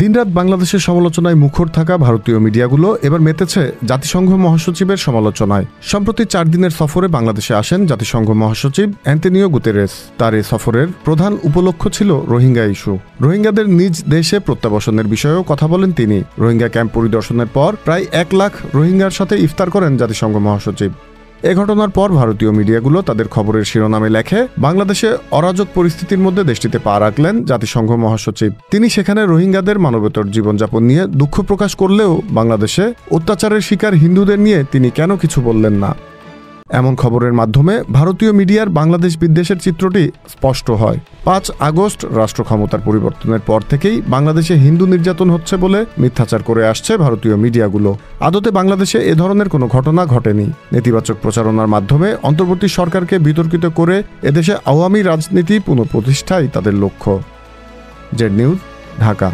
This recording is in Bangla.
দিনরাত বাংলাদেশের সমালোচনায় মুখর থাকা ভারতীয় মিডিয়াগুলো এবার মেতেছে জাতিসংঘ মহাসচিবের সমালোচনায়। সম্প্রতি 4 দিনের সফরে বাংলাদেশে আসেন জাতিসংঘ মহাসচিব অ্যান্টোনিও গুতেরেস। তার এই সফরের প্রধান উপলক্ষ্য ছিল রোহিঙ্গা ইস্যু। রোহিঙ্গাদের নিজ দেশে প্রত্যাবাসনের বিষয়েও কথা বলেন তিনি। রোহিঙ্গা ক্যাম্প পরিদর্শনের পর প্রায় 1 লাখ রোহিঙ্গার সাথে ইফতার করেন জাতিসংঘ মহাসচিব। এ ঘটনার পর ভারতীয় মিডিয়াগুলো তাদের খবরের শিরোনামে লেখে, বাংলাদেশে অরাজক পরিস্থিতির মধ্যে দেশটিতে পা রাখলেন জাতিসংঘ মহাসচিব। তিনি সেখানে রোহিঙ্গাদের মানবেতর জীবনযাপন নিয়ে দুঃখ প্রকাশ করলেও বাংলাদেশে অত্যাচারের শিকার হিন্দুদের নিয়ে তিনি কেন কিছু বললেন না। এমন খবরের মাধ্যমে ভারতীয় মিডিয়ার বাংলাদেশ বিদ্বেষের চিত্রটি স্পষ্ট হয়। 5 আগস্ট রাষ্ট্র ক্ষমতার পরিবর্তনের পর থেকেই বাংলাদেশে হিন্দু নির্যাতন হচ্ছে বলে মিথ্যাচার করে আসছে ভারতীয় মিডিয়াগুলো। আদতে বাংলাদেশে এ ধরনের কোনো ঘটনা ঘটেনি। নেতিবাচক প্রচারণার মাধ্যমে অন্তর্বর্তী সরকারকে বিতর্কিত করে এদেশে আওয়ামী রাজনীতি পুনঃপ্রতিষ্ঠাই তাদের লক্ষ্য। Z news, Dhaka.